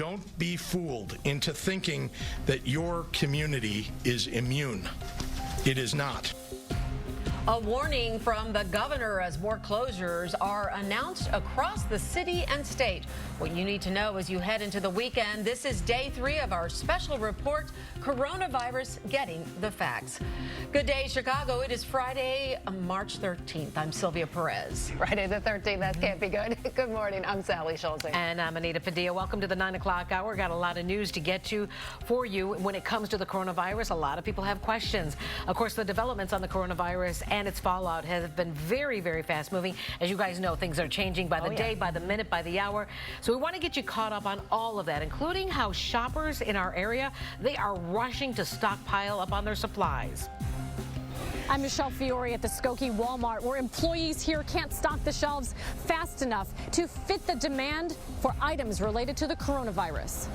Don't be fooled into thinking that your community is immune. It is not. A warning from the governor as more closures are announced across the city and state. What you need to know as you head into the weekend, this is day 3 of our special report, Coronavirus Getting the Facts. Good day, Chicago. It is Friday, March 13th. I'm Sylvia Perez. Friday the 13th, that can't be good. Good morning, I'm Sally Schultz. And I'm Anita Padilla. Welcome to the 9 o'clock hour. Got a lot of news to get to for you. When it comes to the coronavirus, a lot of people have questions. Of course, the developments on the coronavirus and its fallout have been very, very fast moving. As you guys know, things are changing by the day, by the minute, by the hour. So we want to get you caught up on all of that, including how shoppers in our area, they are rushing to stockpile up on their supplies. I'm Michelle Fiore at the Skokie Walmart, where employees here can't stock the shelves fast enough to fit the demand for items related to the coronavirus.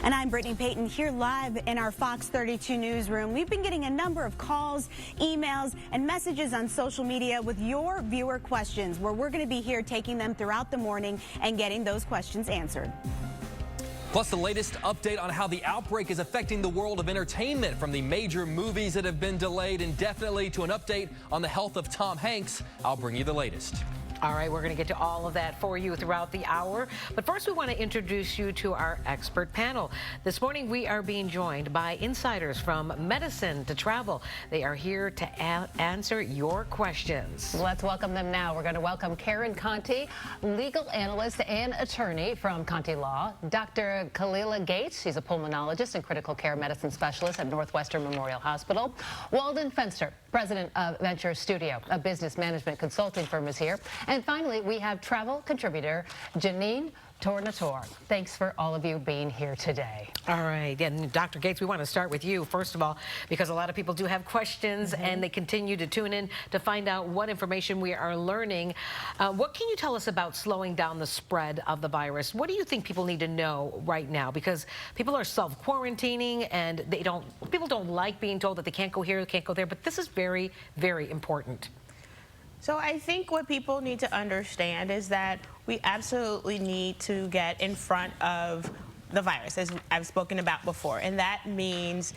And I'm Brittany Payton here live in our Fox 32 newsroom. We've been getting a number of calls, emails, and messages on social media with your viewer questions, where we're going to be here taking them throughout the morning and getting those questions answered. Plus, the latest update on how the outbreak is affecting the world of entertainment, from the major movies that have been delayed indefinitely to an update on the health of Tom Hanks. I'll bring you the latest. All right, we're going to get to all of that for you throughout the hour. But first, we want to introduce you to our expert panel. This morning, we are being joined by insiders from medicine to travel. They are here to answer your questions. Let's welcome them now. We're going to welcome Karen Conti, legal analyst and attorney from Conti Law. Dr. Kalila Gates, she's a pulmonologist and critical care medicine specialist at Northwestern Memorial Hospital. Waldon Fenster, president of Venture Studio, a business management consulting firm, is here. And finally, we have travel contributor Janine Tornator. Thanks for all of you being here today. All right, and Dr. Gates, we want to start with you, first of all, because a lot of people do have questions and they continue to tune in to find out what information we are learning. What can you tell us about slowing down the spread of the virus? What do you think people need to know right now? Because people are self-quarantining and people don't like being told that they can't go here, can't go there, but this is very, very important. So I think what people need to understand is that we absolutely need to get in front of the virus, as I've spoken about before, and that means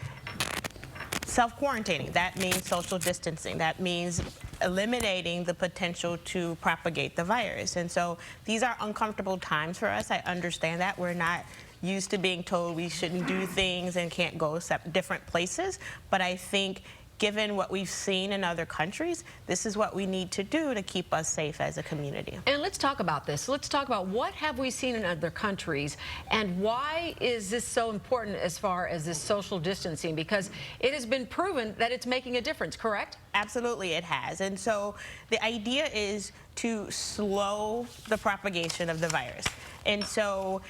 self-quarantining. That means social distancing. That means eliminating the potential to propagate the virus. And so these are uncomfortable times for us. I understand that. We're not used to being told we shouldn't do things and can't go different places, but I think given what we've seen in other countries, this is what we need to do to keep us safe as a community. And let's talk about this. Let's talk about what have we seen in other countries and why is this so important as far as this social distancing? Because it has been proven that it's making a difference, correct? Absolutely, it has. And so the idea is to slow the propagation of the virus. And so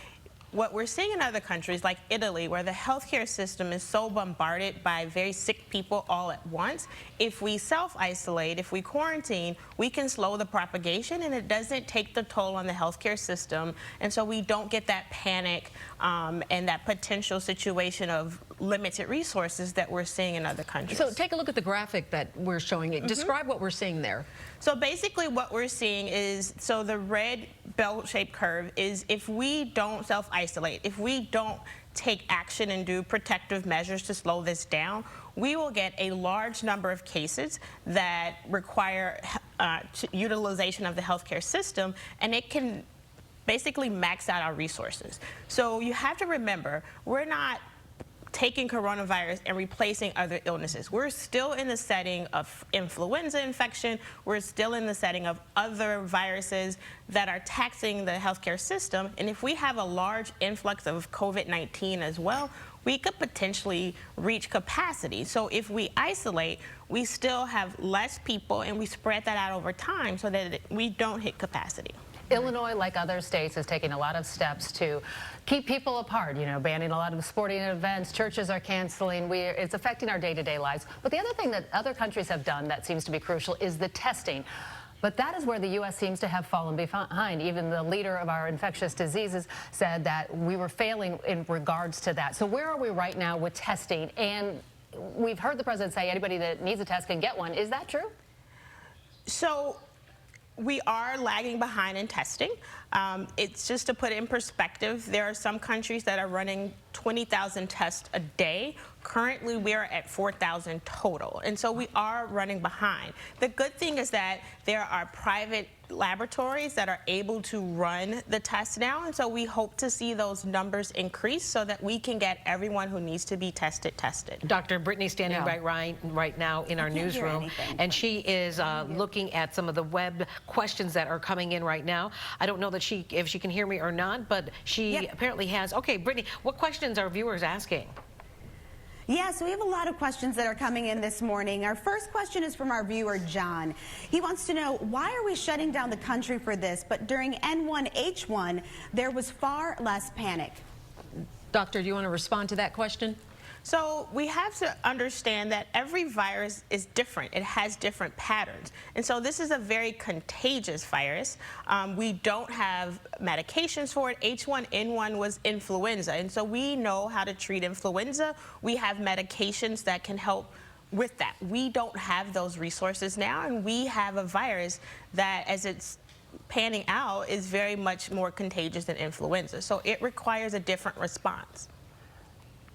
what we're seeing in other countries like Italy, where the healthcare system is so bombarded by very sick people all at once, if we self-isolate, if we quarantine, we can slow the propagation and it doesn't take the toll on the healthcare system. And so we don't get that panic and that potential situation of limited resources that we're seeing in other countries. So take a look at the graphic that we're showing. Describe what we're seeing there. So basically what we're seeing is, so the red bell-shaped curve is if we don't self-isolate, if we don't take action and do protective measures to slow this down, we will get a large number of cases that require utilization of the healthcare system, and it can basically max out our resources. So you have to remember, we're not taking coronavirus and replacing other illnesses. We're still in the setting of influenza infection. We're still in the setting of other viruses that are taxing the healthcare system. And if we have a large influx of COVID-19 as well, we could potentially reach capacity. So if we isolate, we still have less people and we spread that out over time so that we don't hit capacity. Illinois, like other states, is taking a lot of steps to keep people apart, you know, banning a lot of sporting events, churches are canceling, it's affecting our day-to-day lives. But the other thing that other countries have done that seems to be crucial is the testing. But that is where the U.S. seems to have fallen behind. Even the leader of our infectious diseases said that we were failing in regards to that. So where are we right now with testing? And we've heard the president say anybody that needs a test can get one. Is that true? So We are lagging behind in testing. It's just to put it in perspective, there are some countries that are running 20,000 tests a day. Currently, we are at 4,000 total, and so we are running behind. The good thing is that there are private laboratories that are able to run the tests now, and so we hope to see those numbers increase so that we can get everyone who needs to be tested. Dr. Brittany standing right now in our newsroom, and she is looking at some of the web questions that are coming in right now. I don't know that if she can hear me or not, but she apparently has. Okay, Brittany, what questions are viewers asking? Yeah, so we have a lot of questions that are coming in this morning. Our first question is from our viewer, John. He wants to know, why are we shutting down the country for this, but during N1H1, there was far less panic? Doctor, do you want to respond to that question? So we have to understand that every virus is different. It has different patterns. And so this is a very contagious virus. We don't have medications for it. H1N1 was influenza. And so we know how to treat influenza. We have medications that can help with that. We don't have those resources now, and we have a virus that, as it's panning out, is very much more contagious than influenza. So it requires a different response.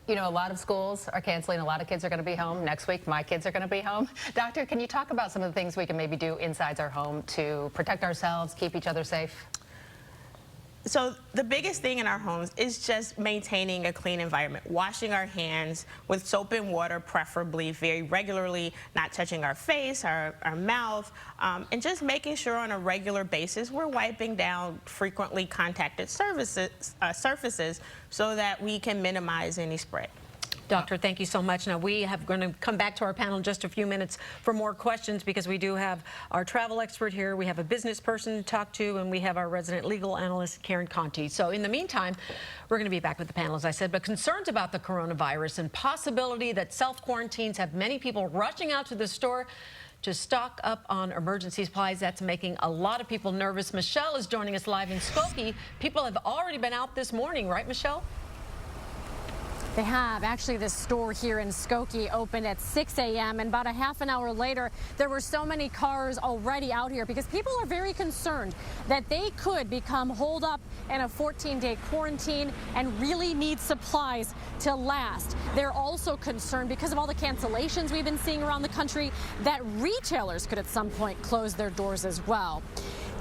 You know, a lot of schools are canceling. A lot of kids are going to be home. Next week, my kids are going to be home. Doctor, can you talk about some of the things we can maybe do inside our home to protect ourselves, keep each other safe? So the biggest thing in our homes is just maintaining a clean environment, washing our hands with soap and water, preferably very regularly, not touching our face, our mouth, and just making sure on a regular basis we're wiping down frequently contacted surfaces so that we can minimize any spread. Doctor, thank you so much. Now, we are going to come back to our panel in just a few minutes for more questions, because we do have our travel expert here, we have a business person to talk to, and we have our resident legal analyst, Karen Conti. So in the meantime, we're going to be back with the panel, as I said, but concerns about the coronavirus and possibility that self-quarantines have many people rushing out to the store to stock up on emergency supplies. That's making a lot of people nervous. Michelle is joining us live in Skokie. People have already been out this morning, right, Michelle? They have. Actually, this store here in Skokie opened at 6 a.m. and about a half an hour later, there were so many cars already out here because people are very concerned that they could become holed up in a 14-day quarantine and really need supplies to last. They're also concerned, because of all the cancellations we've been seeing around the country, that retailers could at some point close their doors as well.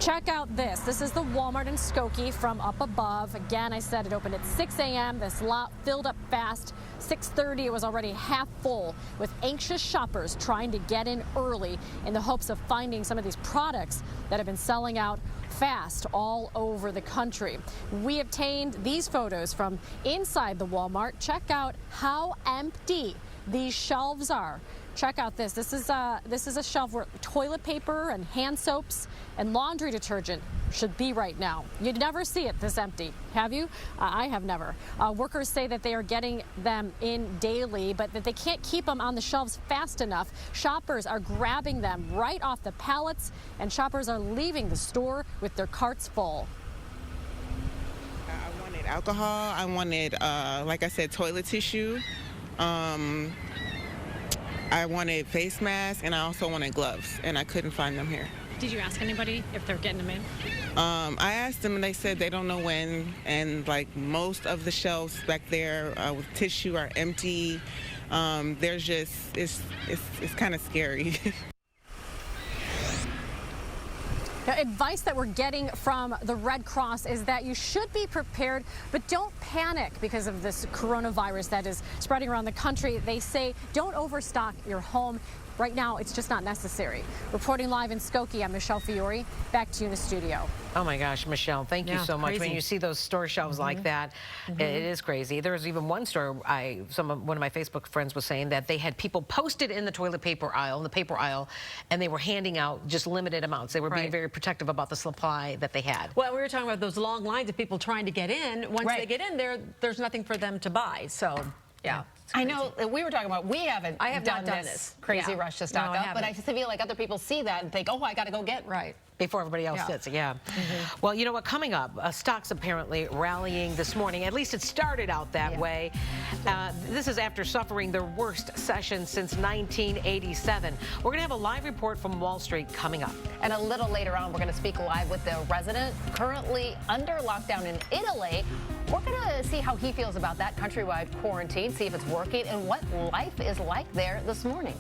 Check out this. This is the Walmart in Skokie from up above. Again, I said it opened at 6 a.m. This lot filled up fast. 6:30, it was already half full, with anxious shoppers trying to get in early in the hopes of finding some of these products that have been selling out fast all over the country. We obtained these photos from inside the Walmart. Check out how empty these shelves are. Check out this. This is a shelf where toilet paper and hand soaps and laundry detergent should be right now. You'd never see it this empty, have you? I have never. Workers say that they are getting them in daily, but that they can't keep them on the shelves fast enough. Shoppers are grabbing them right off the pallets, and shoppers are leaving the store with their carts full. I wanted alcohol. I wanted, like I said, toilet tissue. I wanted face masks, and I also wanted gloves, and I couldn't find them here. Did you ask anybody if they're getting them in? I asked them, and they said they don't know when, and like most of the shelves back there with tissue are empty. There's just, it's kind of scary. Now, advice that we're getting from the Red Cross is that you should be prepared, but don't panic because of this coronavirus that is spreading around the country. They say don't overstock your home. Right now, it's just not necessary. Reporting live in Skokie, I'm Michelle Fiore. Back to you in the studio. Oh my gosh, Michelle, thank you so much. Crazy. When you see those store shelves like that, it is crazy. There was even one store, one of my Facebook friends was saying that they had people posted in the toilet paper aisle, in the paper aisle, and they were handing out just limited amounts. They were being very protective about the supply that they had. Well, we were talking about those long lines of people trying to get in. Once they get in there, there's nothing for them to buy. So, yeah. I know we were talking about, I have not done this this crazy rush to stock up, but I just feel like other people see that and think, oh, I got to go get Before everybody else sits, yeah. Well, you know what, coming up, stocks apparently rallying this morning. At least it started out that way. This is after suffering their worst session since 1987. We're going to have a live report from Wall Street coming up. And a little later on, we're going to speak live with the resident currently under lockdown in Italy. We're going to see how he feels about that countrywide quarantine, see if it's working, and what life is like there this morning.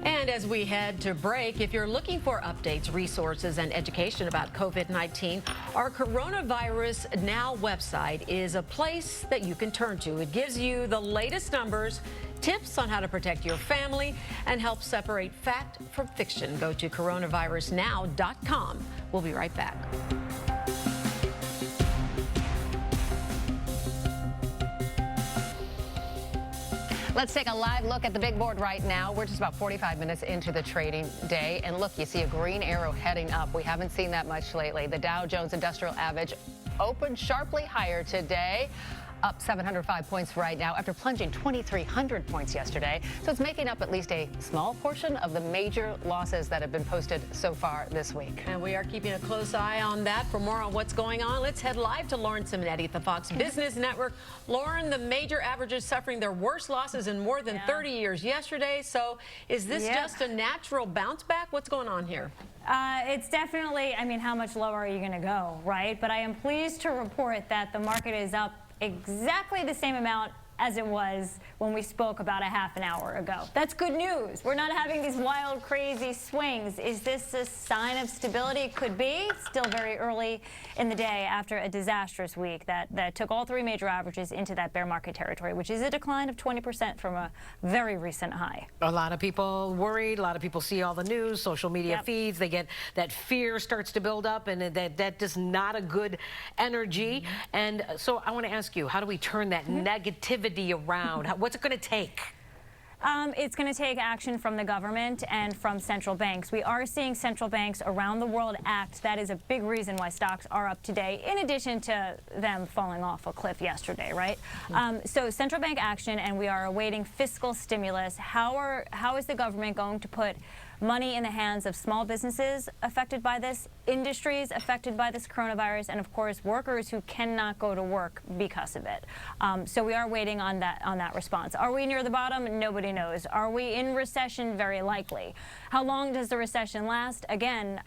And as we head to break, if you're looking for updates, resources, and education about COVID-19, our Coronavirus Now website is a place that you can turn to. It gives you the latest numbers, tips on how to protect your family, and help separate fact from fiction. Go to coronavirusnow.com. We'll be right back. Let's take a live look at the big board right now. We're just about 45 minutes into the trading day. And look, you see a green arrow heading up. We haven't seen that much lately. The Dow Jones Industrial Average opened sharply higher today, up 705 points right now after plunging 2,300 points yesterday. So it's making up at least a small portion of the major losses that have been posted so far this week. And we are keeping a close eye on that. For more on what's going on, let's head live to Lauren Simonetti at the Fox Business Network. Lauren, the major averages suffering their worst losses in more than 30 years yesterday. So is this just a natural bounce back? What's going on here? It's definitely, I mean, how much lower are you going to go, right? But I am pleased to report that the market is up exactly the same amount as it was when we spoke about a half an hour ago. That's good news. We're not having these wild, crazy swings. Is this a sign of stability? Could be. Still very early in the day after a disastrous week that took all three major averages into that bear market territory, which is a decline of 20% from a very recent high. A lot of people worried. A lot of people see all the news, social media feeds. They get that fear starts to build up, and that is not a good energy. And so I want to ask you, how do we turn that negativity around? What's it going to take? It's going to take action from the government and from central banks. We are seeing central banks around the world act. That is a big reason why stocks are up today, in addition to them falling off a cliff yesterday, right? So central bank action, and we are awaiting fiscal stimulus. How is the government going to put money in the hands of small businesses affected by this, industries affected by this coronavirus, and of course workers who cannot go to work because of it? So we are waiting on that response. Are we near the bottom? Nobody knows. Are we in recession? Very likely. How long does the recession last? Again,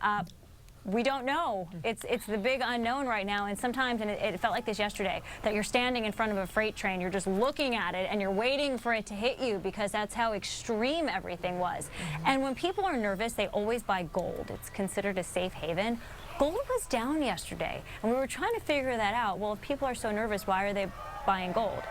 we don't know. It's the big unknown right now, and sometimes, and it felt like this yesterday, that you're standing in front of a freight train, you're just looking at it, and you're waiting for it to hit you because that's how extreme everything was. And when people are nervous, they always buy gold. It's considered a safe haven. Gold was down yesterday, and we were trying to figure that out. Well, if people are so nervous, why are they buying gold?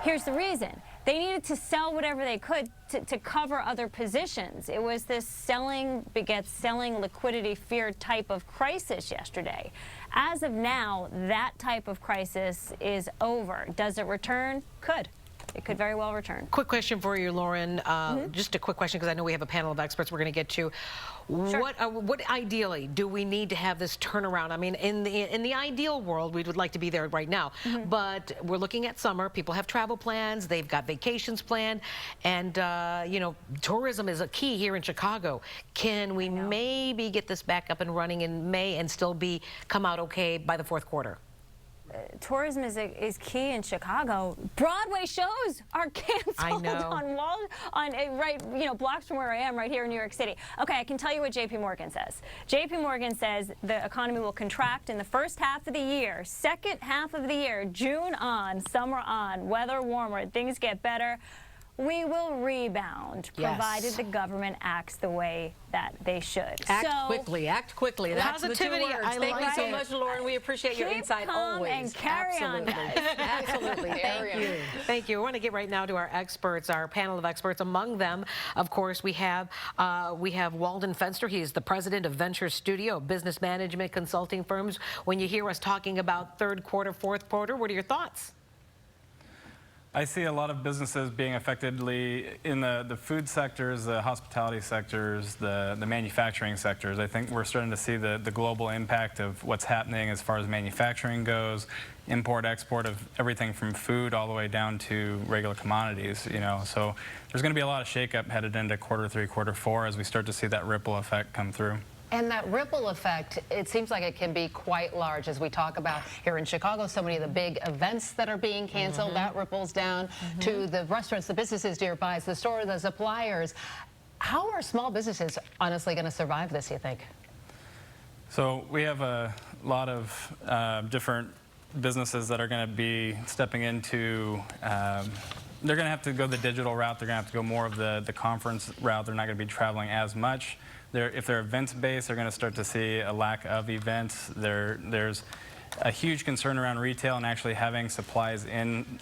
Here's the reason. They needed to sell whatever they could to cover other positions. It was this selling begets selling, liquidity fear type of crisis yesterday. As of now, that type of crisis is over. Does it return? Could. It could very well return. Quick question for you, Lauren. Just a quick question, because I know we have a panel of experts we're going to get to. Sure. What ideally do we need to have this turnaround? I mean, in the ideal world, we would like to be there right now. But we're looking at summer. People have travel plans. They've got vacations planned. And, you know, tourism is a key here in Chicago. Can we maybe get this back up and running in May and still come out okay by the fourth quarter? Tourism is key in Chicago. Broadway shows are canceled on blocks from where I am, right here in New York City. Okay, I can tell you what J.P. Morgan says. J.P. Morgan says the economy will contract in the first half of the year. Second half of the year, June on, summer on, weather warmer, things get better. We will rebound, provided the government acts the way that they should. Act quickly. Act quickly. That's positivity. The 2 words. Thank you so much, Lauren. We appreciate your insight always. And carry on, guys. Absolutely. Thank you. Thank you. We want to get right now to our experts, our panel of experts. Among them, of course, we have Waldon Fenster. He is the president of Venture Studio, business management consulting firms. When you hear us talking about third quarter, fourth quarter, what are your thoughts? I see a lot of businesses being affected in the food sectors, the hospitality sectors, the manufacturing sectors. I think we're starting to see the global impact of what's happening as far as manufacturing goes, import, export of everything from food all the way down to regular commodities, you know. So there's going to be a lot of shakeup headed into quarter three, quarter four as we start to see that ripple effect come through. And that ripple effect, it seems like it can be quite large, as we talk about here in Chicago. So many of the big events that are being canceled, that ripples down to the restaurants, the businesses nearby, the store, the suppliers. How are small businesses honestly going to survive this, you think? So we have a lot of different businesses that are going to be stepping into, they're going to have to go the digital route. They're going to have to go more of the conference route. They're not going to be traveling as much. If they're events-based, they're going to start to see a lack of events. There's a huge concern around retail and actually having supplies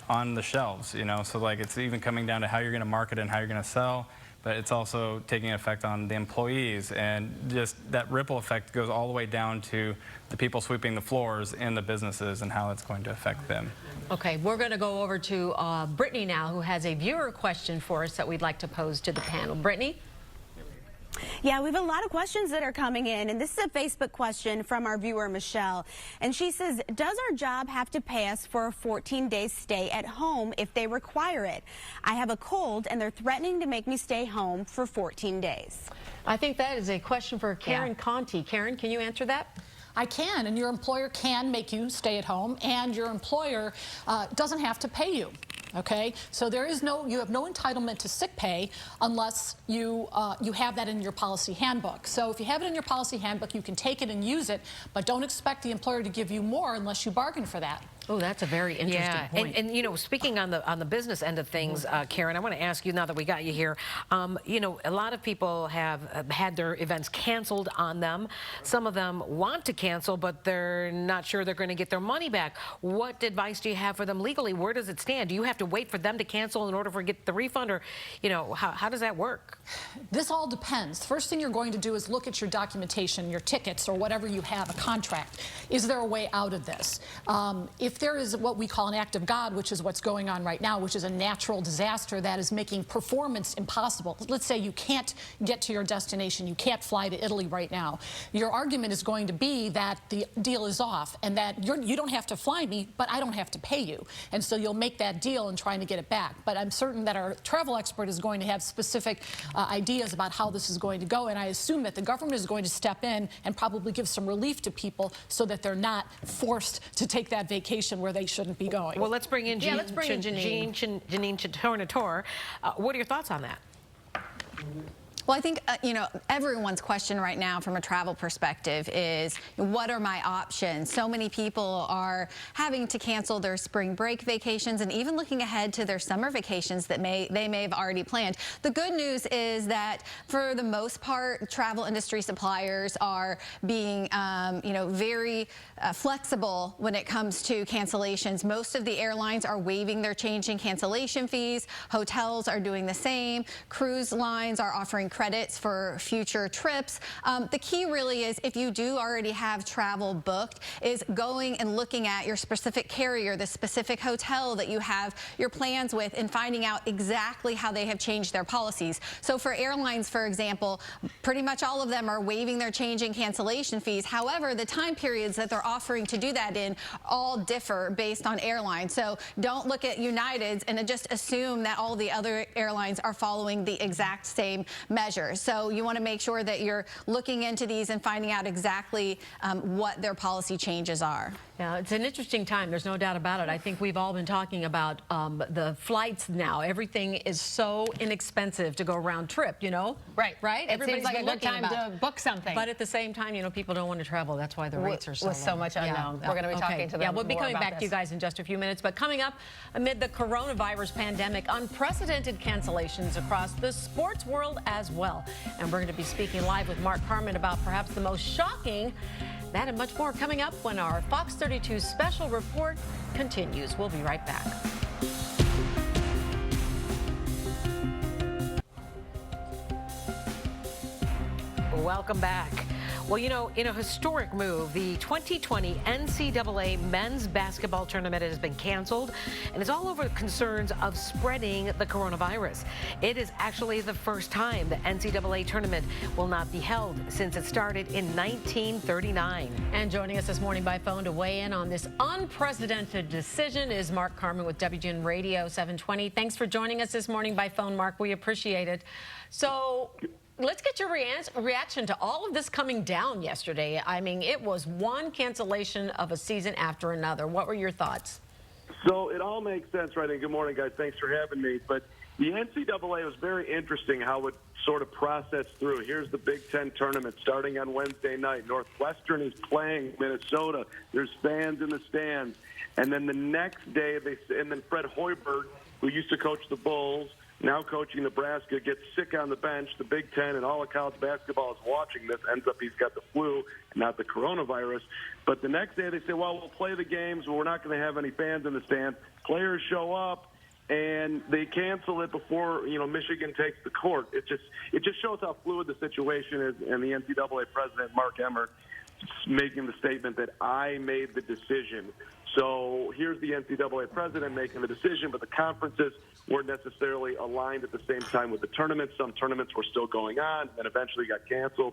on the shelves, you know. So like it's even coming down to how you're going to market and how you're going to sell, but it's also taking effect on the employees, and just that ripple effect goes all the way down to the people sweeping the floors in the businesses and how it's going to affect them. Okay, we're going to go over to Brittany now, who has a viewer question for us that we'd like to pose to the panel. Brittany? Yeah, we have a lot of questions that are coming in, and this is a Facebook question from our viewer, Michelle. And she says, does our job have to pay us for a 14-day stay at home if they require it? I have a cold, and they're threatening to make me stay home for 14 days. I think that is a question for Karen Conti. Karen, can you answer that? I can, and your employer can make you stay at home, and your employer doesn't have to pay you. Okay, so you have no entitlement to sick pay unless you have that in your policy handbook. So if you have it in your policy handbook, you can take it and use it, but don't expect the employer to give you more unless you bargain for that. Oh, that's a very interesting point. And you know, speaking on the business end of things, Karen, I want to ask you, now that we got you here, you know, a lot of people have had their events canceled on them. Some of them want to cancel, but they're not sure they're going to get their money back. What advice do you have for them legally? Where does it stand? Do you have to wait for them to cancel in order to get the refund, or, you know, how does that work? This all depends. First thing you're going to do is look at your documentation, your tickets, or whatever you have, a contract. Is there a way out of this? If there is what we call an act of God, which is what's going on right now, which is a natural disaster that is making performance impossible. Let's say you can't get to your destination, you can't fly to Italy right now. Your argument is going to be that the deal is off and that you don't have to fly me, but I don't have to pay you. And so you'll make that deal and trying to get it back. But I'm certain that our travel expert is going to have specific ideas about how this is going to go, and I assume that the government is going to step in and probably give some relief to people so that they're not forced to take that vacation where they shouldn't be going. Well, let's bring in Janine Chitornator. What are your thoughts on that? Well, I think, you know, everyone's question right now from a travel perspective is, what are my options? So many people are having to cancel their spring break vacations and even looking ahead to their summer vacations that they may have already planned. The good news is that for the most part, travel industry suppliers are being, you know, very flexible when it comes to cancellations. Most of the airlines are waiving their change in cancellation fees. Hotels are doing the same. Cruise lines are offering credits for future trips. The key really is, if you do already have travel booked, is going and looking at your specific carrier, the specific hotel that you have your plans with, and finding out exactly how they have changed their policies. So for airlines, for example, pretty much all of them are waiving their change in cancellation fees. However, the time periods that they're offering to do that in all differ based on airline. So don't look at United's and just assume that all the other airlines are following the exact same measures. So you want to make sure that you're looking into these and finding out exactly what their policy changes are. Yeah, it's an interesting time. There's no doubt about it. I think we've all been talking about the flights now. Everything is so inexpensive to go round trip, you know? Right. Everybody's It seems like been a good looking time to book something. But at the same time, you know, people don't want to travel. That's why the rates are so low. With so much unknown. We're going to be talking to them. Yeah, we'll be more coming about back to you guys in just a few minutes. But coming up, amid the coronavirus pandemic, unprecedented cancellations across the sports world as well. And we're going to be speaking live with Mark Carmen about perhaps the most shocking. That and much more coming up when our Fox 32 special report continues. We'll be right back. Welcome back. Well, you know, in a historic move, the 2020 NCAA men's basketball tournament has been canceled, and it's all over concerns of spreading the coronavirus. It is actually the first time the NCAA tournament will not be held since it started in 1939. And joining us this morning by phone to weigh in on this unprecedented decision is Mark Carmen with WGN Radio 720. Thanks for joining us this morning by phone, Mark. We appreciate it. So, let's get your reaction to all of this coming down yesterday. I mean, it was one cancellation of a season after another. What were your thoughts? So it all makes sense, right? And good morning, guys. Thanks for having me. But the NCAA was very interesting how it sort of processed through. Here's the Big Ten tournament starting on Wednesday night. Northwestern is playing Minnesota. There's fans in the stands. And then the next day, and then Fred Hoiberg, who used to coach the Bulls, now coaching Nebraska, gets sick on the bench. The Big Ten and all of college basketball is watching this. Ends up he's got the flu, not the coronavirus. But the next day they say, well, we'll play the games, but we're not going to have any fans in the stands. Players show up, and they cancel it before, Michigan takes the court. It just shows how fluid the situation is, and the NCAA president, Mark Emmert, making the statement that I made the decision. So here's the NCAA president making the decision, but the conferences weren't necessarily aligned at the same time with the tournaments. Some tournaments were still going on and eventually got canceled.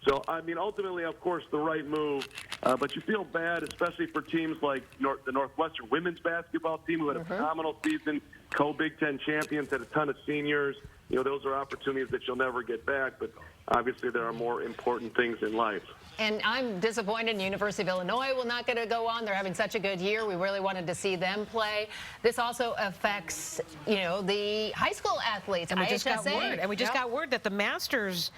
So, I mean, ultimately, of course, the right move. But you feel bad, especially for teams like the Northwestern women's basketball team, who had a phenomenal season, co-Big Ten champions, had a ton of seniors. Those are opportunities that you'll never get back. But obviously, there are more important things in life. And I'm disappointed University of Illinois will not get to go on. They're having such a good year. We really wanted to see them play. This also affects, the high school athletes. And we just got word that the Masters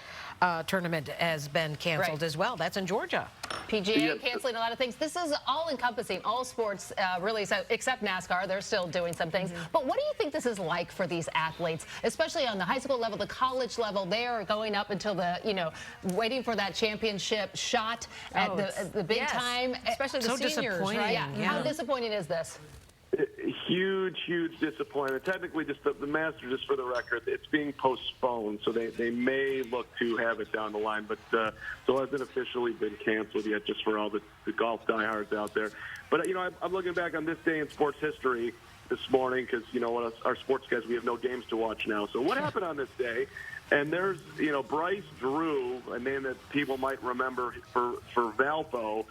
tournament has been canceled as well. That's in Georgia. PGA canceling a lot of things. This is all-encompassing, all sports, really, so, except NASCAR. They're still doing some things. But what do you think this is like for these athletes, especially on the high school level, the college level? They are going up until the, waiting for that championship shot at the big time. Especially the seniors, right? Yeah. How disappointing is this? Huge disappointment. Technically, just the Masters, just for the record, it's being postponed, so they may look to have it down the line, but so it hasn't officially been canceled yet, just for all the golf diehards out there. But I'm looking back on this day in sports history this morning because our sports guys, we have no games to watch now. So what happened on this day? And there's Bryce Drew, a name that people might remember for Valpo.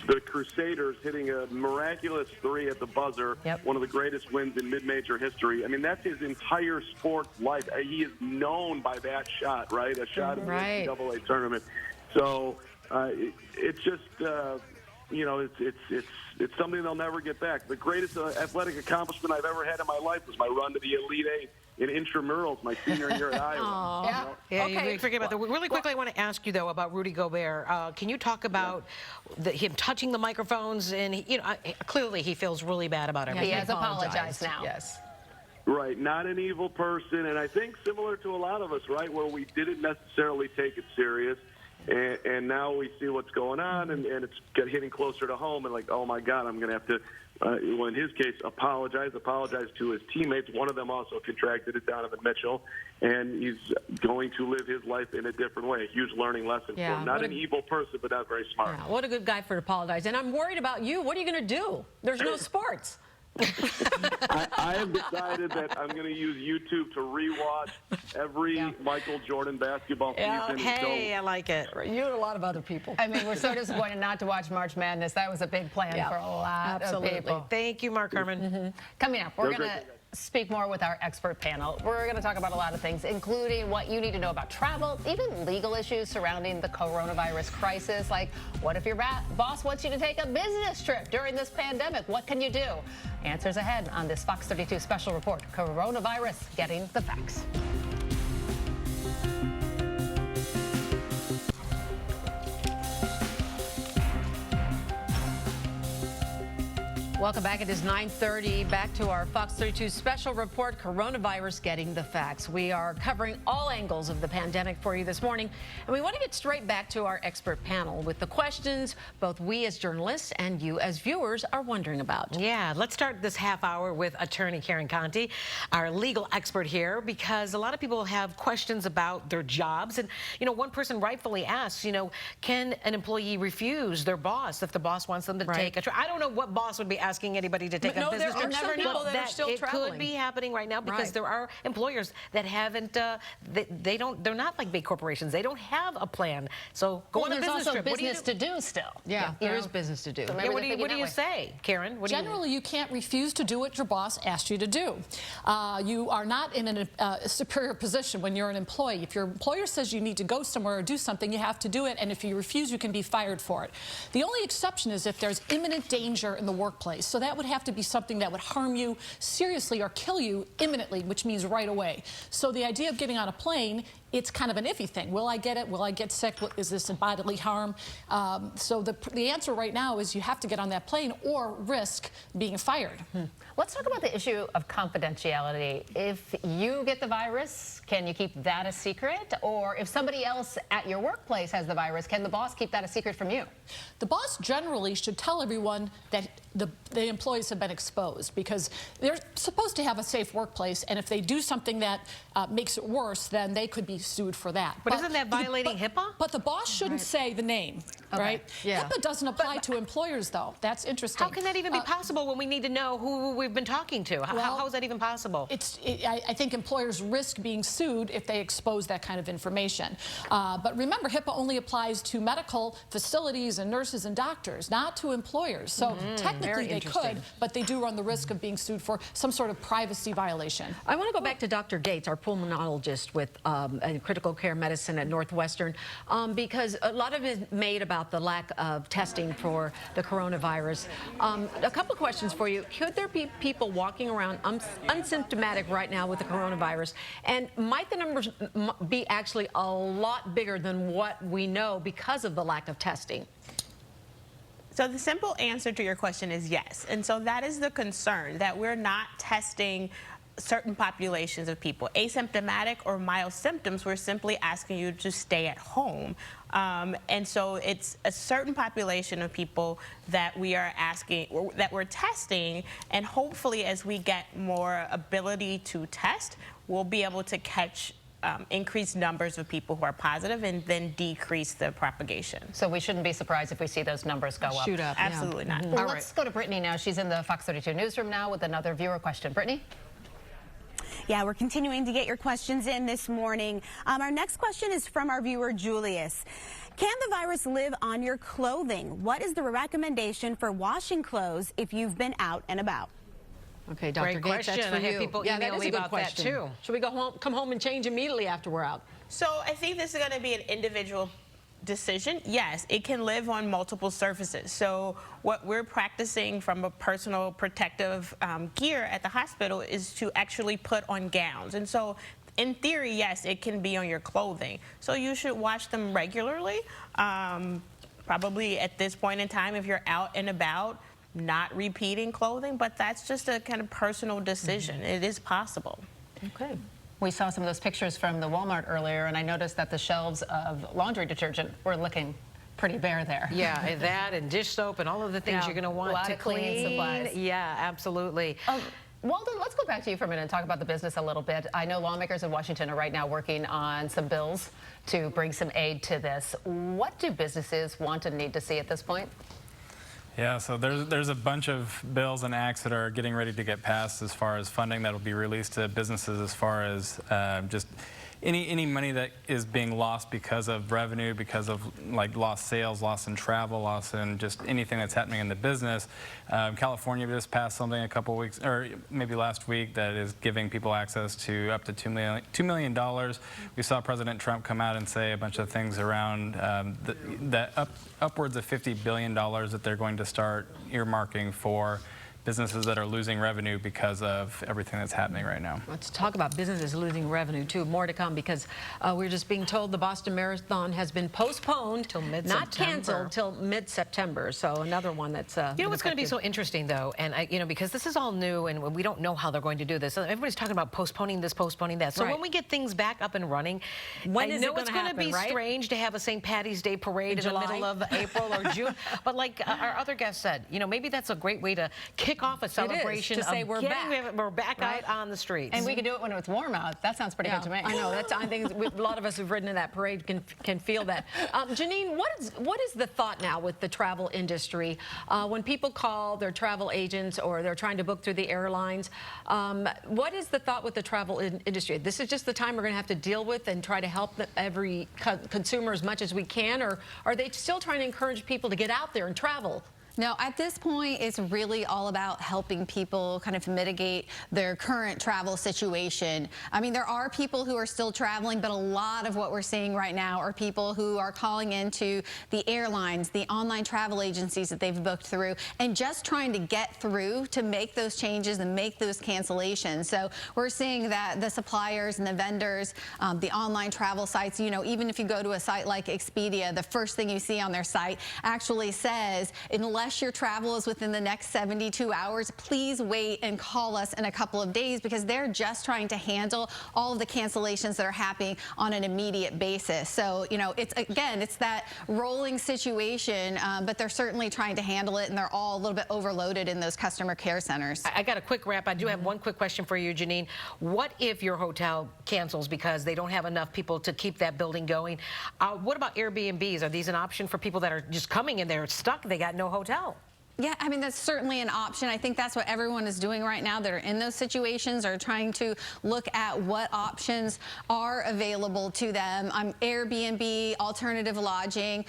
The Crusaders hitting a miraculous 3 at the buzzer, one of the greatest wins in mid-major history. I mean, that's his entire sports life. He is known by that shot, right? A shot in the NCAA tournament. So it's just, it's something they'll never get back. The greatest athletic accomplishment I've ever had in my life was my run to the Elite Eight in intramurals my senior year at Iowa. Okay. Forget about that. Really quickly, I want to ask you, though, about Rudy Gobert. Can you talk about him touching the microphones? And, clearly he feels really bad about everything. He has apologized now. Yes. Right. Not an evil person. And I think similar to a lot of us, right, where we didn't necessarily take it serious. And now we see what's going on, and it's hitting closer to home. And like, oh, my God, I'm going to have to, well, in his case, apologize to his teammates. One of them also contracted it, Donovan Mitchell, and he's going to live his life in a different way. A huge learning lesson for him. Not an evil person, but not very smart. Yeah, what a good guy for apologizing. And I'm worried about you. What are you going to do? There's no sports. I have decided that I'm going to use YouTube to rewatch every Michael Jordan basketball season. Hey, I like it. You and a lot of other people. I mean, we're so disappointed not to watch March Madness. That was a big plan for a lot of people. Thank you, Mark Herman. Coming up, we're going to speak more with our expert panel. We're going to talk about a lot of things, including what you need to know about travel, even legal issues surrounding the coronavirus crisis. Like, what if your boss wants you to take a business trip during this pandemic? What can you do? Answers ahead on this Fox 32 special report, Coronavirus Getting the Facts. Welcome back. It is 9:30. Back to our Fox 32 special report, Coronavirus Getting the Facts. We are covering all angles of the pandemic for you this morning, and we want to get straight back to our expert panel with the questions both we as journalists and you as viewers are wondering about. Yeah, let's start this half hour with attorney Karen Conti, our legal expert here, because a lot of people have questions about their jobs. And, one person rightfully asks, can an employee refuse their boss if the boss wants them to take a trip? I don't know what boss would be asking anybody to take a business trip. Never know that are still it traveling. could be happening right now because Right. there are employers that haven't. They're not like big corporations. They don't have a plan. So go on a there's business also trip. What do you business do? to do still. Yeah, You there know? is business to do. So maybe Yeah, what they're do thinking you that say, Karen? What do you? Generally, you can't refuse to do what your boss asked you to do. You are not in a superior position when you're an employee. If your employer says you need to go somewhere or do something, you have to do it, and if you refuse, you can be fired for it. The only exception is if there's imminent danger in the workplace. So that would have to be something that would harm you seriously or kill you imminently, which means right away. So the idea of getting on a plane, it's kind of an iffy thing. Will I get it? Will I get sick? Is this a bodily harm? So the answer right now is you have to get on that plane or risk being fired. Let's talk about the issue of confidentiality. If you get the virus, can you keep that a secret? Or if somebody else at your workplace has the virus, can the boss keep that a secret from you? The boss generally should tell everyone that the employees have been exposed, because they're supposed to have a safe workplace, and if they do something that makes it worse, then they could be sued for that. But isn't that violating HIPAA? But the boss shouldn't say the name, right? Yeah. HIPAA doesn't apply to employers, though. That's interesting. How can that even be possible when we need to know who we've been talking to? How is that even possible? I think employers risk being sued if they expose that kind of information. But remember, HIPAA only applies to medical facilities and nurses and doctors, not to employers. So technically they could, but they do run the risk of being sued for some sort of privacy violation. I want to go back to Dr. Gates, our pulmonologist with critical care medicine at Northwestern, because a lot of it is made about the lack of testing for the coronavirus. A couple of questions for you. Could there be people walking around unsymptomatic right now with the coronavirus? And might the numbers be actually a lot bigger than what we know because of the lack of testing? So the simple answer to your question is yes. And so that is the concern, that we're not testing certain populations of people. Asymptomatic or mild symptoms, we're simply asking you to stay at home. And so it's a certain population of people that we are asking, or that we're testing, and hopefully as we get more ability to test, we'll be able to catch increased numbers of people who are positive and then decrease the propagation. So we shouldn't be surprised if we see those numbers go up. Shoot up. Absolutely not. Well, let's go to Brittany now. She's in the Fox 32 newsroom now with another viewer question. Brittany? Yeah, we're continuing to get your questions in this morning. Our next question is from our viewer, Julius. Can the virus live on your clothing? What is the recommendation for washing clothes if you've been out and about? Okay, Dr. Great Gates, that's question. for I have you. people Yeah, that email is me a good about that, question. too. Should we come home and change immediately after we're out? So I think this is going to be an individual decision. Yes, it can live on multiple surfaces. So what we're practicing from a personal protective gear at the hospital is to actually put on gowns. And so in theory, yes, it can be on your clothing. So you should wash them regularly. Probably at this point in time, if you're out and about, not repeating clothing, but that's just a kind of personal decision. It is possible. Okay. We saw some of those pictures from the Walmart earlier, and I noticed that the shelves of laundry detergent were looking pretty bare there. Yeah, and that and dish soap and all of the things you're going to want lot to of cleaning clean. supplies. Yeah, absolutely. Walden, let's go back to you for a minute and talk about the business a little bit. I know lawmakers in Washington are right now working on some bills to bring some aid to this. What do businesses want and need to see at this point? Yeah, so there's a bunch of bills and acts that are getting ready to get passed as far as funding that will be released to businesses, as far as just any money that is being lost because of revenue, because of like lost sales, loss in travel, loss in just anything that's happening in the business. California just passed something a couple weeks, or maybe last week, that is giving people access to up to $2 million. We saw President Trump come out and say a bunch of things around upwards of $50 billion that they're going to start earmarking for businesses that are losing revenue because of everything that's happening right now. Let's talk about businesses losing revenue, too. More to come, because we're just being told the Boston Marathon has been postponed, till not canceled, till mid-September. So another one that's You know what's going to be so interesting, though, and because this is all new and we don't know how they're going to do this. Everybody's talking about postponing this, postponing that. So when we get things back up and running, when I is know it it's going to be right? strange to have a St. Patty's Day parade in the middle of April or June. But like our other guest said, maybe that's a great way to kick kick off a celebration to say of we're back. We're back Right. out on the streets. And we can do it when it's warm out. That sounds pretty good to me. I know. I think a lot of us who've ridden in that parade can feel that. Janine, what is the thought now with the travel industry? When people call their travel agents or they're trying to book through the airlines, what is the thought with the travel industry? This is just the time we're going to have to deal with and try to help every consumer as much as we can, or are they still trying to encourage people to get out there and travel? No, at this point, it's really all about helping people kind of mitigate their current travel situation. I mean, there are people who are still traveling, but a lot of what we're seeing right now are people who are calling into the airlines, the online travel agencies that they've booked through, and just trying to get through to make those changes and make those cancellations. So we're seeing that the suppliers and the vendors, the online travel sites, you know, even if you go to a site like Expedia, the first thing you see on their site actually says, unless your travel is within the next 72 hours, please wait and call us in a couple of days, because they're just trying to handle all of the cancellations that are happening on an immediate basis. So, you know, it's that rolling situation, but they're certainly trying to handle it, and they're all a little bit overloaded in those customer care centers. I got a quick wrap. I do have one quick question for you, Janine. What if your hotel cancels because they don't have enough people to keep that building going? What about Airbnbs? Are these an option for people that are just coming in there stuck? They got no hotel. Yeah, I mean, that's certainly an option. I think that's what everyone is doing right now that are in those situations, are trying to look at what options are available to them. Airbnb, alternative lodging,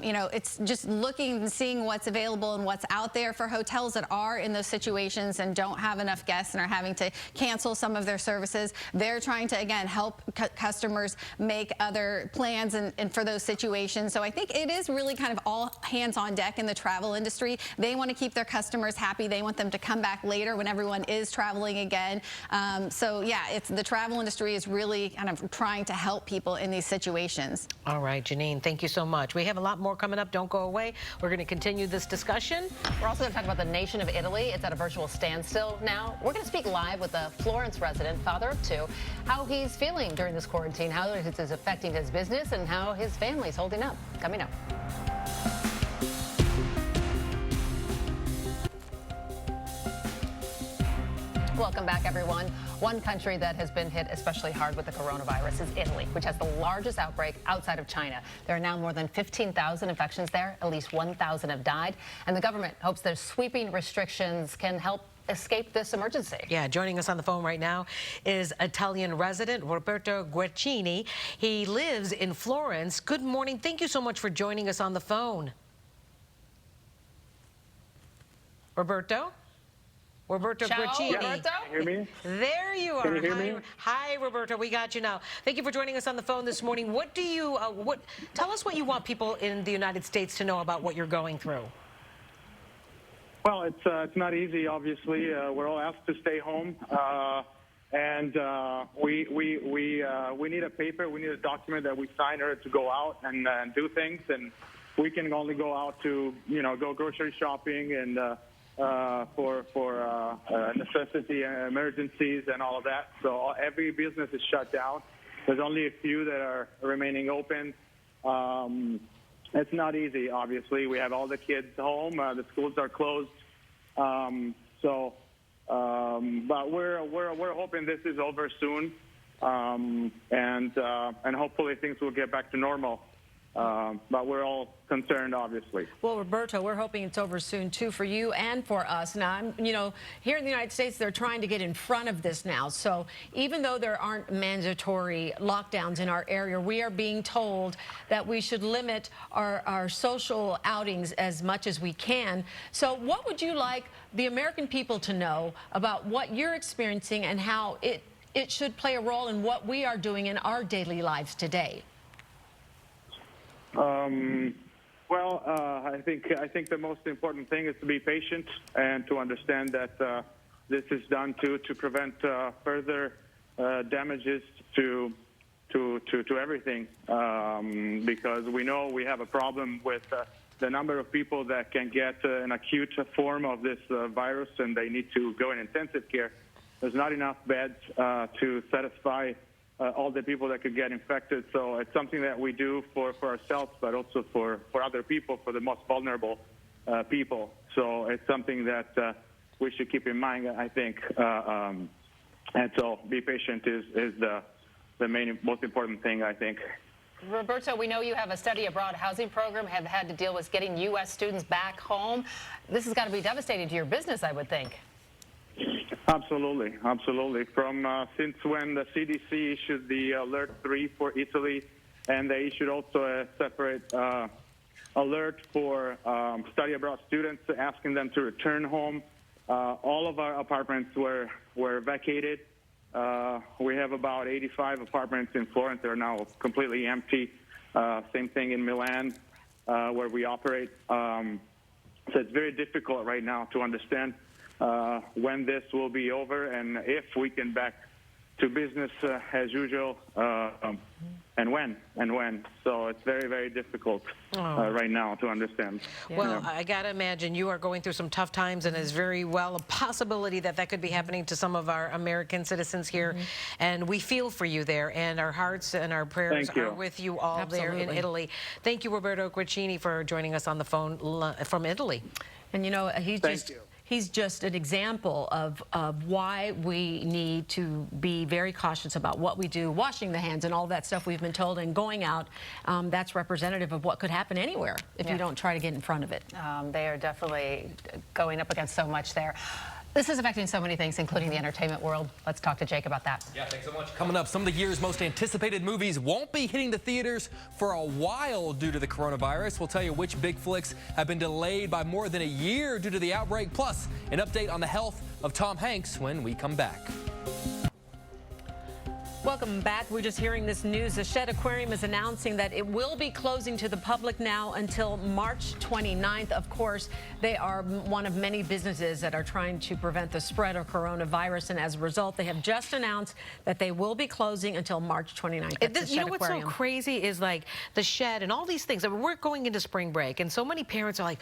you know, it's just looking and seeing what's available and what's out there for hotels that are in those situations and don't have enough guests and are having to cancel some of their services. They're trying to, again, help customers make other plans and for those situations. So I think it is really kind of all hands on deck in the travel industry. They want to keep their customers happy. They want them to come back later when everyone is traveling again. So yeah, the travel industry is really kind of trying to help people in these situations. All right, Janine, thank you so much. We have a lot more coming up. Don't go away. We're going to continue this discussion. We're also going to talk about the nation of Italy. It's at a virtual standstill now. We're going to speak live with a Florence resident, father of two, how he's feeling during this quarantine, how it is affecting his business, and how his family's holding up. Coming up. Welcome back, everyone. One country that has been hit especially hard with the coronavirus is Italy, which has the largest outbreak outside of China. There are now more than 15,000 infections there. At least 1,000 have died. And the government hopes their sweeping restrictions can help escape this emergency. Yeah, joining us on the phone right now is Italian resident Roberto Guercini. He lives in Florence. Good morning. Thank you so much for joining us on the phone. Roberto? Roberto Guercini. Roberto? Can you hear me? There you are. Can you hear me? Hi, Roberto. We got you now. Thank you for joining us on the phone this morning. What do you, tell us what you want people in the United States to know about what you're going through. Well, it's not easy, obviously. We're all asked to stay home. And we need a paper, we need a document that we sign in order to go out and do things. And we can only go out to, you know, go grocery shopping and for necessity emergencies and all of that. So every business is shut down. There's only a few that are remaining open. It's not easy, obviously. We have all the kids home. The schools are closed. But we're hoping this is over soon, and hopefully things will get back to normal. But we're all concerned, obviously. Well, Roberto, we're hoping it's over soon, too, for you and for us. Now, you know, here in the United States, they're trying to get in front of this now. So even though there aren't mandatory lockdowns in our area, we are being told that we should limit our social outings as much as we can. So what would you like the American people to know about what you're experiencing and how it should play a role in what we are doing in our daily lives today? I think the most important thing is to be patient and to understand that this is done to prevent further damages to everything, because we know we have a problem with the number of people that can get an acute form of this virus and they need to go in intensive care. There's not enough beds to satisfy all the people that could get infected. So it's something that we do for ourselves, but also for other people, for the most vulnerable people. So it's something that we should keep in mind, I think. And so be patient is the most important thing, I think. Roberto, we know you have a study abroad housing program, have had to deal with getting U.S. students back home. This has got to be devastating to your business, I would think. Absolutely, absolutely. From since when the CDC issued the Alert 3 for Italy, and they issued also a separate alert for study abroad students, asking them to return home. All of our apartments were vacated. We have about 85 apartments in Florence that are now completely empty. Same thing in Milan, where we operate. So it's very difficult right now to understand when this will be over and if we can back to business as usual, and when. So it's very, very difficult right now to understand. Well, I got to imagine you are going through some tough times, and it's very well a possibility that that could be happening to some of our American citizens here. And we feel for you there, and our hearts and our prayers are with you all there in Italy. Thank you, Roberto Guicini, for joining us on the phone from Italy. And you know, he's just an example of why we need to be very cautious about what we do, washing the hands and all that stuff we've been told, and going out. That's representative of what could happen anywhere if you don't try to get in front of it. They are definitely going up against so much there. This is affecting so many things, including the entertainment world. Let's talk to Jake about that. Yeah, thanks so much. Coming up, some of the year's most anticipated movies won't be hitting the theaters for a while due to the coronavirus. We'll tell you which big flicks have been delayed by more than a year due to the outbreak. Plus, an update on the health of Tom Hanks when we come back. Welcome back. We're just hearing this news. The Shed Aquarium is announcing that it will be closing to the public now until March 29th. Of course, they are one of many businesses that are trying to prevent the spread of coronavirus, and as a result, they have just announced that they will be closing until March 29th. You know what's so crazy is like the Shed and all these things. I mean, we're going into spring break, and so many parents are like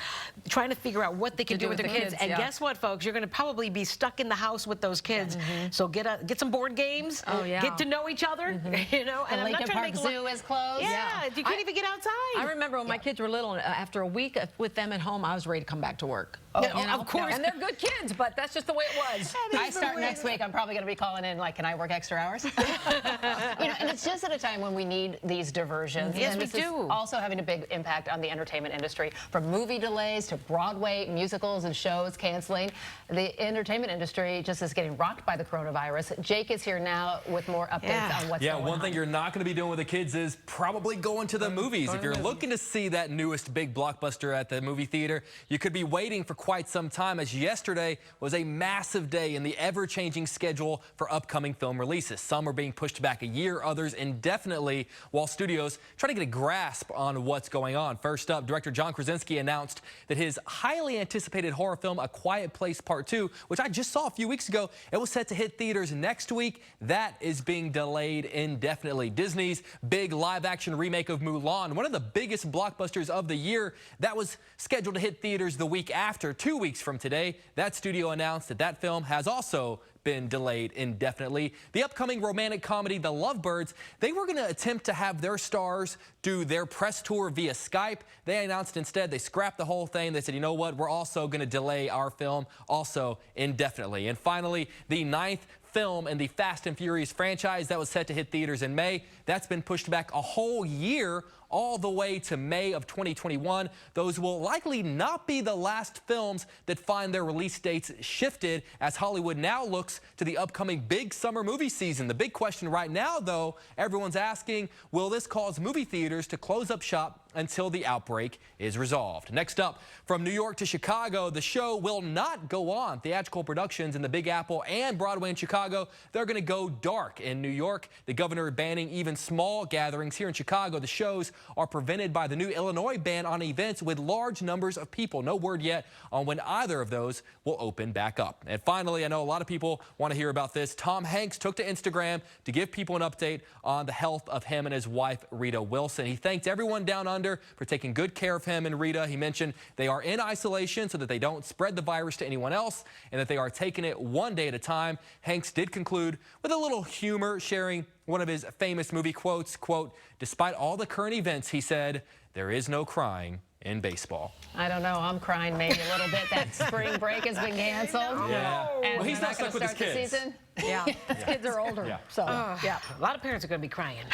trying to figure out what they can do with their kids. And guess what, folks? You're going to probably be stuck in the house with those kids. So get some board games. Get to know each other, you know. And Lincoln Park Zoo is closed. Yeah, you can't even get outside. I remember when my kids were little, and after a week with them at home, I was ready to come back to work. Oh, you know? of course. And they're good kids, but that's just the way it was. I start next week. I'm probably going to be calling in, like, can I work extra hours? You know, and it's just at a time when we need these diversions. Yes, and we this is do. also having a big impact on the entertainment industry, from movie delays to Broadway musicals and shows canceling. The entertainment industry just is getting rocked by the coronavirus. Jake is here now with more updates on what's going on. One thing you're not going to be doing with the kids is probably going to the movies. If you're looking to see that newest big blockbuster at the movie theater, you could be waiting for quite some time, as yesterday was a massive day in the ever-changing schedule for upcoming film releases. Some are being pushed back a year, others indefinitely, while studios try to get a grasp on what's going on. First up, director John Krasinski announced that his highly anticipated horror film, A Quiet Place Part 2, which I just saw a few weeks ago, it was set to hit theaters next week. That is being delayed indefinitely. Disney's big live-action remake of Mulan, one of the biggest blockbusters of the year, that was scheduled to hit theaters the week after. 2 weeks from today, that studio announced that that film has also been delayed indefinitely. The upcoming romantic comedy, The Lovebirds, they were going to attempt to have their stars do their press tour via Skype. They announced instead they scrapped the whole thing. They said, you know what, we're also going to delay our film also indefinitely. And finally, the 9th film in the Fast and Furious franchise that was set to hit theaters in May, that's been pushed back a whole year, all the way to May of 2021. Those will likely not be the last films that find their release dates shifted, as Hollywood now looks to the upcoming big summer movie season. The big question right now, though, everyone's asking, will this cause movie theaters to close up shop until the outbreak is resolved? Next up, from New York to Chicago, the show will not go on. Theatrical productions in the Big Apple and Broadway in Chicago, they're going to go dark. In New York, the governor banning even small gatherings. Here in Chicago, the shows are prevented by the new Illinois ban on events with large numbers of people. No word yet on when either of those will open back up. And finally, I know a lot of people want to hear about this. Tom Hanks took to Instagram to give people an update on the health of him and his wife, Rita Wilson. He thanked everyone down under for taking good care of him and Rita. He mentioned they are in isolation so that they don't spread the virus to anyone else, and that they are taking it one day at a time. Hanks did conclude with a little humor, sharing one of his famous movie quotes, quote, "Despite all the current events," he said, "there is no crying in baseball. I don't know. I'm crying maybe a little bit that spring break has been canceled. Yeah. And Well, he's we're not stuck with his gonna start the kids. season. Yeah. His kids are older, Yeah. so yeah. A lot of parents are going to be crying.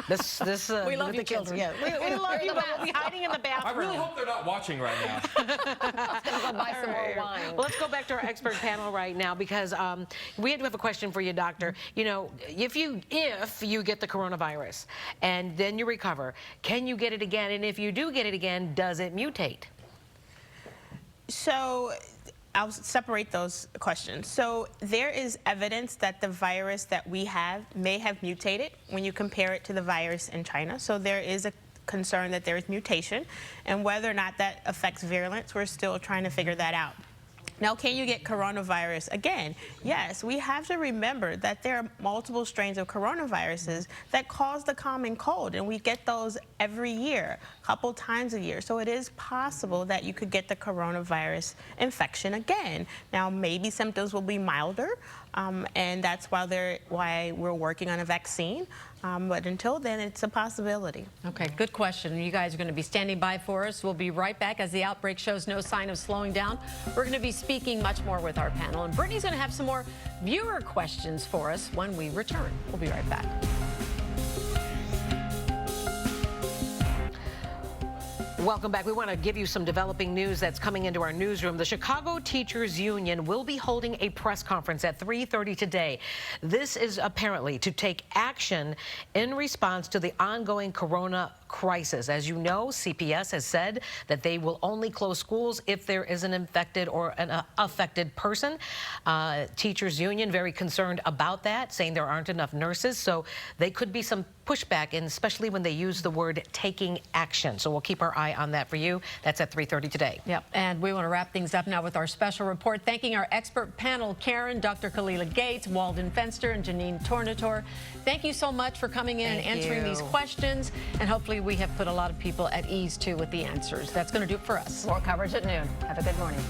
This We love with you, the kids. children. Yeah, we love you, but we'll be hiding in the I bathroom. really hope they're not watching right now. Go buy some more wine. Well, let's go back to our expert panel right now because we have a question for you, doctor. You know, if you get the coronavirus and then you recover, can you get it again? And if you do get it again, does it mutate? So I'll separate those questions. So there is evidence that the virus that we have may have mutated when you compare it to the virus in China. So there is a concern that there is mutation, and whether or not that affects virulence, we're still trying to figure that out. Now, can you get coronavirus again? Yes, we have to remember that there are multiple strains of coronaviruses that cause the common cold, and we get those every year, a couple times a year. So it is possible that you could get the coronavirus infection again. Now, maybe symptoms will be milder, and that's why we're working on a vaccine. But until then, it's a possibility. Okay, good question. You guys are going to be standing by for us. We'll be right back as the outbreak shows no sign of slowing down. We're going to be speaking much more with our panel, and Brittany's going to have some more viewer questions for us when we return. We'll be right back. Welcome back. We want to give you some developing news that's coming into our newsroom. The Chicago Teachers Union will be holding a press conference at 3:30 today. This is apparently to take action in response to the ongoing corona crisis. As you know, CPS has said that they will only close schools if there is an infected or an affected person. Teachers Union very concerned about that, saying there aren't enough nurses, so they could be some pushback, and especially when they use the word taking action. So we'll keep our eye on that for you. That's at 3:30 today. Yep, and we want to wrap things up now with our special report, thanking our expert panel, Karen, Dr. Kalila Gates, Waldon Fenster, and Janine Tornator. Thank you so much for coming in and answering these questions, and hopefully we have put a lot of people at ease, too, with the answers. That's going to do it for us. More coverage at noon. Have a good morning.